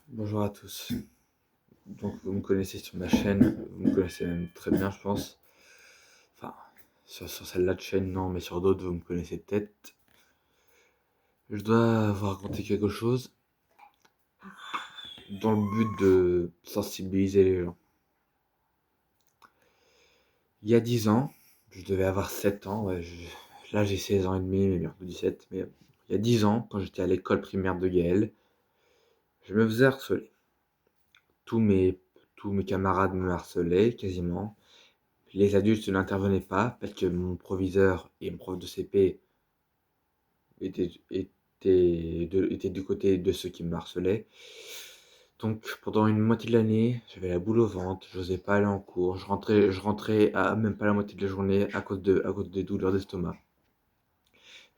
Bonjour à tous. Donc vous me connaissez sur ma chaîne, vous me connaissez même très bien je pense. Enfin, sur celle-là de chaîne non, mais sur d'autres vous me connaissez peut-être. Je dois vous raconter quelque chose dans le but de sensibiliser les gens. Il y a 10 ans, je devais avoir 7 ans, ouais, là j'ai 16 ans et demi, mais bientôt 17. Mais il y a 10 ans, quand j'étais à l'école primaire de Gaël, je me faisais harceler. Tous mes, tous mes camarades me harcelaient quasiment. Les adultes n'intervenaient pas parce que mon proviseur et mon prof de CP étaient du côté de ceux qui me harcelaient. Donc pendant une moitié de l'année, j'avais la boule au ventre, j'osais pas aller en cours, je rentrais à même pas la moitié de la journée à cause des douleurs d'estomac.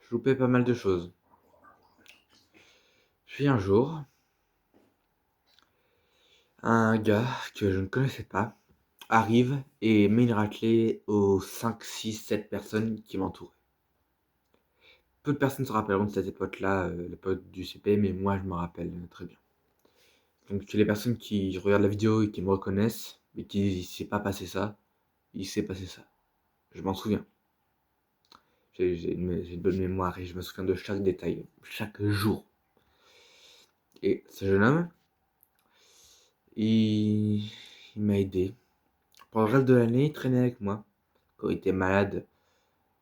Je loupais pas mal de choses. Puis un jour, un gars que je ne connaissais pas arrive et met une raclée aux 5, 6, 7 personnes qui m'entouraient. Peu de personnes se rappelleront de cette époque-là, l'époque du CP, mais moi je me rappelle très bien. Donc les personnes qui regardent la vidéo et qui me reconnaissent, et qui disent il s'est pas passé ça, il s'est passé ça. Je m'en souviens. J'ai une bonne mémoire et je me souviens de chaque détail, chaque jour. Et ce jeune homme, il, il m'a aidé. Pendant le reste de l'année, il traînait avec moi. Quand il était malade,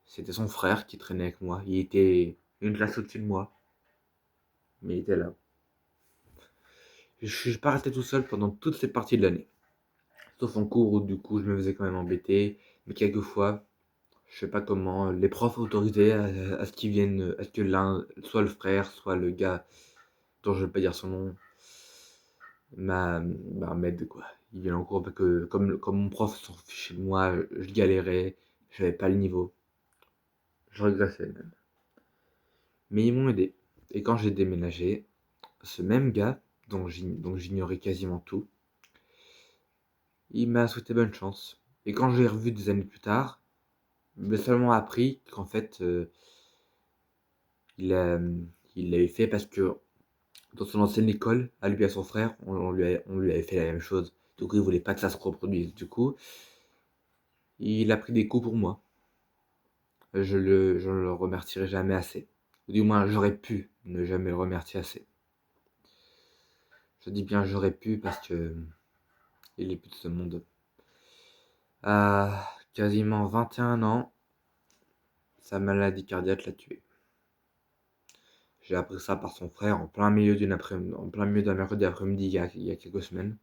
c'était son frère qui traînait avec moi. Il était une classe au-dessus de moi, mais il était là. Je suis pas resté tout seul pendant toute cette partie de l'année. Sauf en cours où du coup je me faisais quand même embêter. Mais quelquefois, je sais pas comment, les profs autorisaient à ce qu'ils viennent, à ce que l'un, soit le frère, soit le gars, dont je vais pas dire son nom, m'aide quoi. Il vient en cours parce que comme mon prof s'en fichait de moi, je galérais, j'avais pas le niveau. Je régressais même. Mais ils m'ont aidé. Et quand j'ai déménagé, ce même gars, dont j'ignorais quasiment tout, il m'a souhaité bonne chance. Et quand j'ai revu des années plus tard, j'ai seulement appris qu'en fait, il a, il l'avait fait parce que dans son ancienne école, à lui et à son frère, on lui avait fait la même chose. Du coup, il voulait pas que ça se reproduise. Du coup, il a pris des coups pour moi. Je ne le remercierai jamais assez. Ou du moins, j'aurais pu ne jamais le remercier assez. Je dis bien j'aurais pu parce que il est plus de ce monde. À quasiment 21 ans, sa maladie cardiaque l'a tué. J'ai appris ça par son frère en plein milieu en plein milieu d'un mercredi après-midi il y a quelques semaines.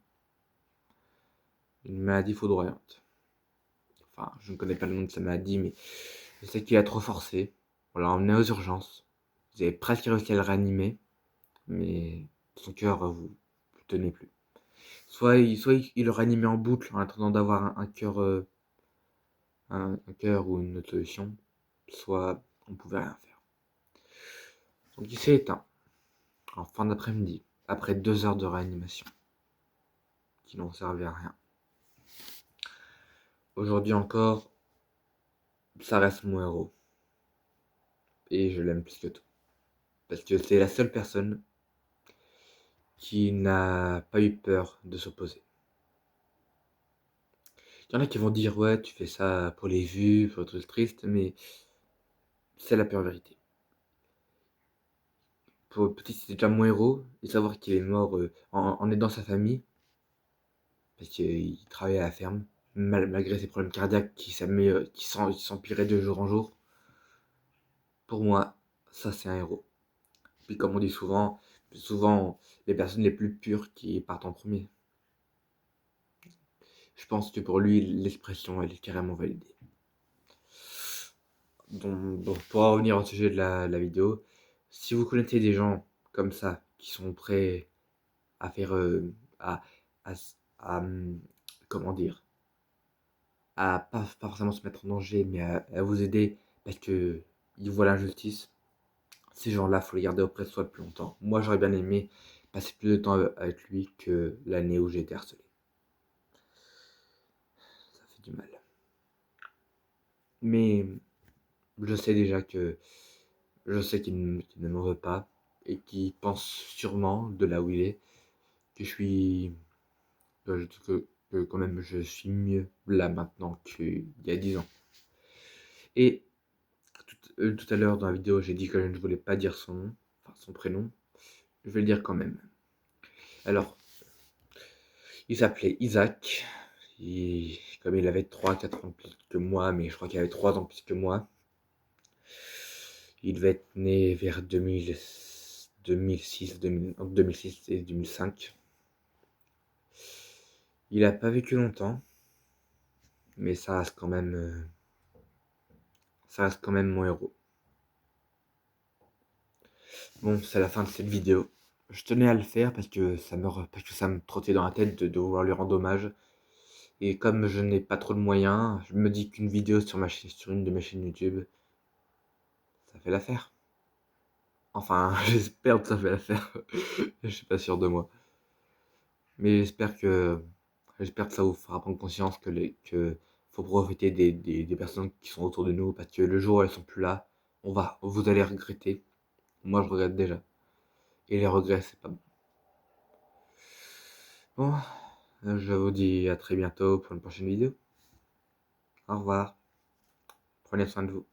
Une maladie foudroyante. Enfin, je ne connais pas le nom de sa maladie, mais je sais qu'il a trop forcé. On l'a emmené aux urgences. Vous avez presque réussi à le réanimer, mais son cœur, vous ne tenez plus. Soit il le réanimait en boucle en attendant d'avoir un cœur ou une autre solution, soit on pouvait rien faire. Donc il s'est éteint en fin d'après-midi, après 2 heures de réanimation, qui n'ont servi à rien. Aujourd'hui encore, ça reste mon héros. Et je l'aime plus que tout. Parce que c'est la seule personne qui n'a pas eu peur de s'opposer. Il y en a qui vont dire ouais tu fais ça pour les vues, pour être triste, mais c'est la pure vérité. Pour petit c'était déjà mon héros, et savoir qu'il est mort en aidant sa famille, parce qu'il travaillait à la ferme, malgré ses problèmes cardiaques qui s'empiraient de jour en jour, pour moi, ça c'est un héros. Puis comme on dit souvent les personnes les plus pures qui partent en premier. Je pense que pour lui, l'expression, elle est carrément validée. Donc, pour en revenir au sujet de la vidéo, si vous connaissez des gens comme ça, qui sont prêts à faire, à, à, comment dire, à pas forcément se mettre en danger, mais à vous aider parce que ils voient l'injustice, ces gens-là, faut les garder auprès de soi plus longtemps. Moi, j'aurais bien aimé passer plus de temps avec lui que l'année où j'ai été harcelé. Ça fait du mal. Mais je sais déjà que je sais qu'il ne m'en veut pas et qu'il pense sûrement de là où il est que je suis... que quand même je suis mieux là maintenant qu'il y a 10 ans. Et tout à l'heure dans la vidéo, j'ai dit que je ne voulais pas dire son nom, enfin son prénom. Je vais le dire quand même. Alors, il s'appelait Isaac. Comme il avait 3-4 ans de plus que moi, mais je crois qu'il avait 3 ans plus que moi, il devait être né vers 2006, entre 2006 et 2005. Il n'a pas vécu longtemps, mais ça reste quand même mon héros. Bon, c'est la fin de cette vidéo. Je tenais à le faire parce que ça me trottait dans la tête de vouloir lui rendre hommage. Et comme je n'ai pas trop de moyens, je me dis qu'une vidéo sur une de mes chaînes YouTube, ça fait l'affaire. Enfin, j'espère que ça fait l'affaire. Je suis pas sûr de moi. Mais j'espère que ça vous fera prendre conscience que faut profiter des personnes qui sont autour de nous, parce que le jour où elles sont plus là, vous allez regretter. Moi, je regrette déjà. Et les regrets, c'est pas bon. Bon, je vous dis à très bientôt pour une prochaine vidéo. Au revoir. Prenez soin de vous.